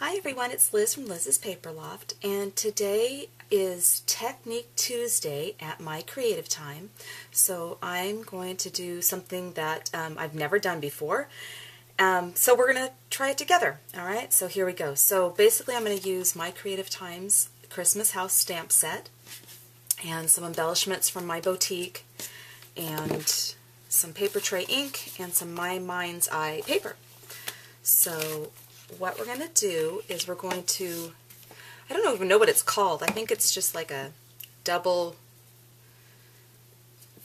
Hi everyone, it's Liz from Liz's Paper Loft, and today is Technique Tuesday at my creative time. So I'm going to do something that I've never done before. So we're going to try it together. Alright, so here we go. So basically I'm going to use my Creative Times Christmas House stamp set and some embellishments from my boutique and some paper tray ink and some My Mind's Eye paper. So what we're going to do is we're going to, I don't even know what it's called. I think it's just like a double,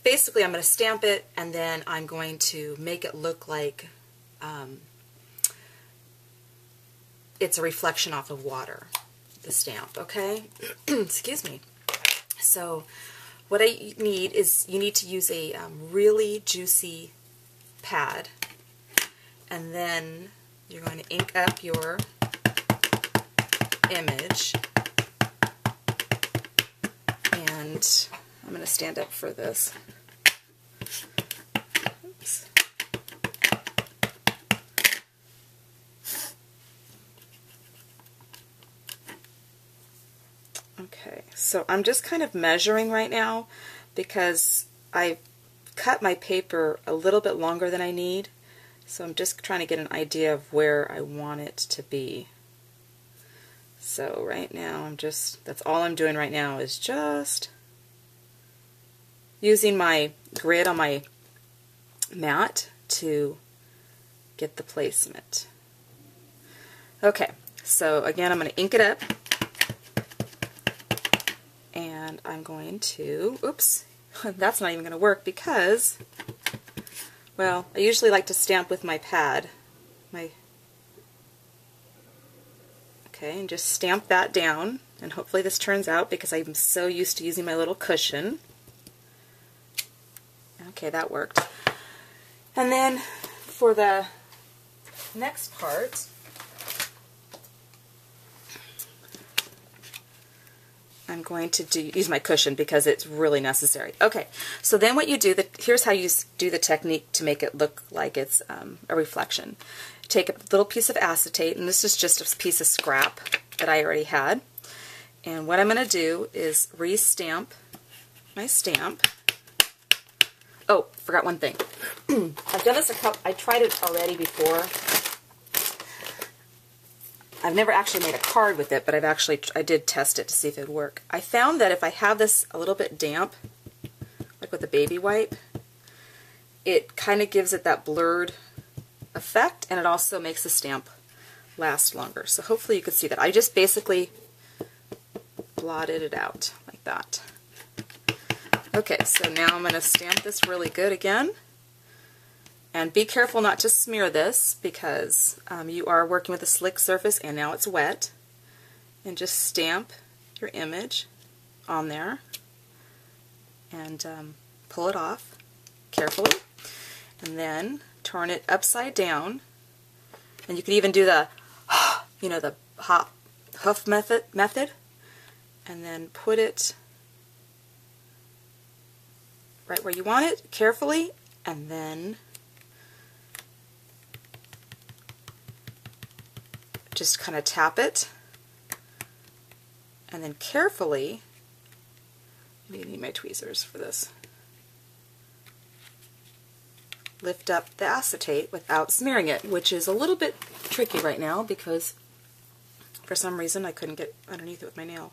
basically I'm going to stamp it and then I'm going to make it look like it's a reflection off of water, the stamp, okay? Excuse me. So what I need is you need to use a really juicy pad, and then you're going to ink up your image, and I'm going to stand up for this. Oops. Okay, so I'm just kind of measuring right now because I cut my paper a little bit longer than I need. So I'm just trying to get an idea of where I want it to be. So right now that's all I'm doing right now is just using my grid on my mat to get the placement. Okay, so again I'm going to ink it up and I'm going to, oops, that's not even going to work because, well, I usually like to stamp with my pad. Okay, and just stamp that down, and hopefully this turns out because I'm so used to using my little cushion. Okay, that worked. And then for the next part, I'm going to use my cushion because it's really necessary. Okay, so then what you do, here's how you do the technique to make it look like it's a reflection. Take a little piece of acetate, and this is just a piece of scrap that I already had. And what I'm going to do is re-stamp my stamp. Oh, forgot one thing. I've done this I tried it already before. I've never actually made a card with it, but I did test it to see if it would work. I found that if I have this a little bit damp, like with a baby wipe, it kind of gives it that blurred effect, and it also makes the stamp last longer. So hopefully you could see that. I just basically blotted it out like that. Okay, so now I'm going to stamp this really good again. And be careful not to smear this because you are working with a slick surface and now it's wet. And just stamp your image on there and pull it off carefully. And then turn it upside down. And you can even do the, you know, the huff method. And then put it right where you want it carefully. And then just kind of tap it, and then carefully, I need my tweezers for this, lift up the acetate without smearing it, which is a little bit tricky right now because for some reason I couldn't get underneath it with my nail.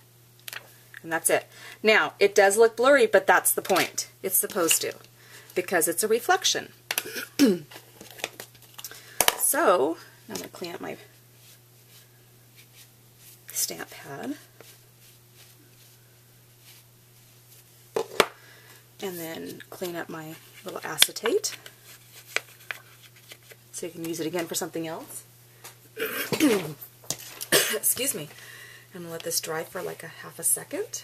And that's it. Now, it does look blurry, but that's the point. It's supposed to, because it's a reflection. So, I'm going to clean up my stamp pad, and then clean up my little acetate so you can use it again for something else. Excuse me. I'm going to let this dry for like a half a second.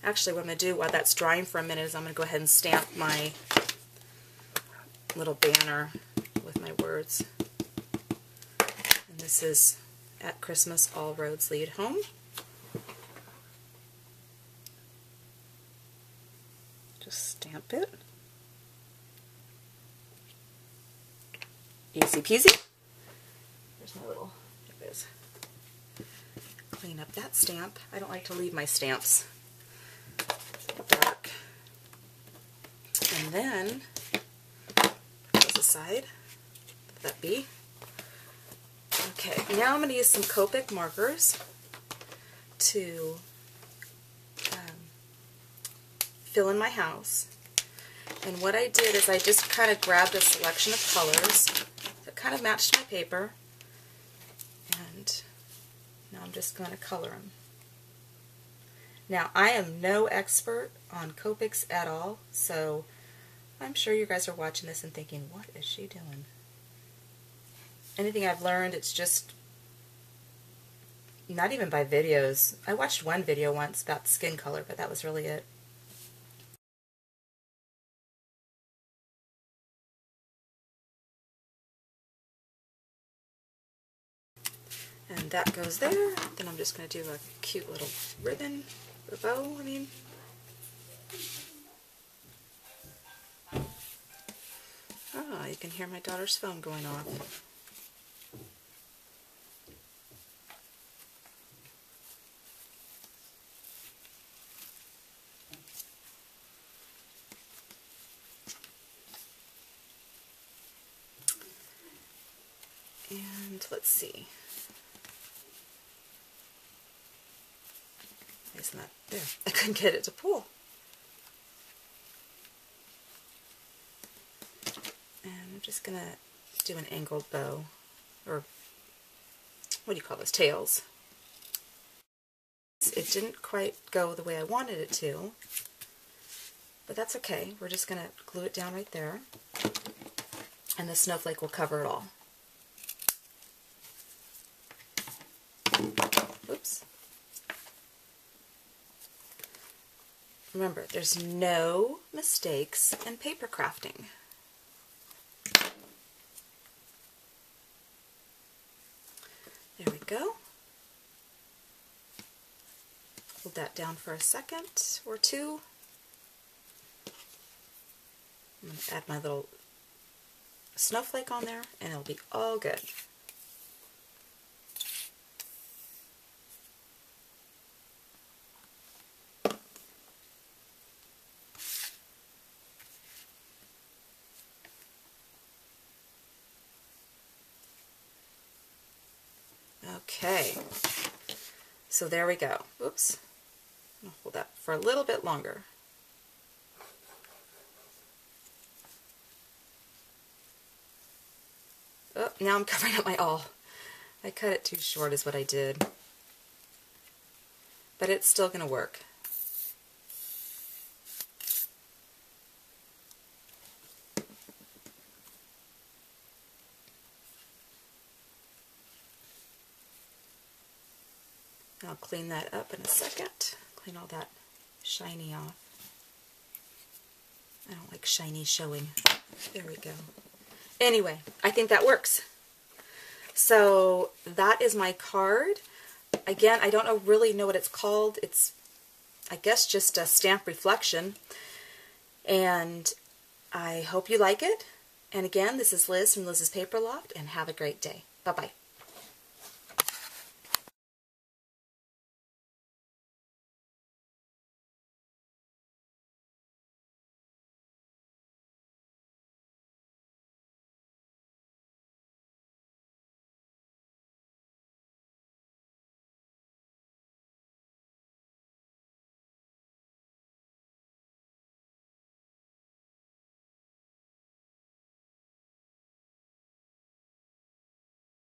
Actually, what I'm going to do while that's drying for a minute is I'm going to go ahead and stamp my little banner with my words. This is At Christmas All Roads Lead Home. Just stamp it. Easy peasy. There's my little, there it is. Clean up that stamp. I don't like to leave my stamps dark. And then, goes aside, let that be. Okay, now I'm going to use some Copic markers to fill in my house. And what I did is I just kind of grabbed a selection of colors that kind of matched my paper, and now I'm just going to color them. Now, I am no expert on Copics at all, so I'm sure you guys are watching this and thinking, what is she doing? Anything I've learned, it's just not even by videos. I watched one video once about skin color, but that was really it. And that goes there. Then I'm just going to do a cute little ribbon, or bow, I mean. Oh, you can hear my daughter's phone going off. And let's see. Isn't that there? I couldn't get it to pull. And I'm just going to do an angled bow, or what do you call those, tails. It didn't quite go the way I wanted it to, but that's okay. We're just going to glue it down right there, and the snowflake will cover it all. Oops. Remember, there's no mistakes in paper crafting. There we go. Hold that down for a second or two. I'm going to add my little snowflake on there, and it'll be all good. Okay, so there we go. Oops. I'll hold that for a little bit longer. Oh, now I'm covering up my awl. I cut it too short is what I did. But it's still going to work. I'll clean that up in a second. Clean all that shiny off. I don't like shiny showing. There we go. Anyway, I think that works. So that is my card. Again, I don't really know what it's called. It's, I guess, just a stamp reflection. And I hope you like it. And again, this is Liz from Liz's Paper Loft, and have a great day. Bye-bye.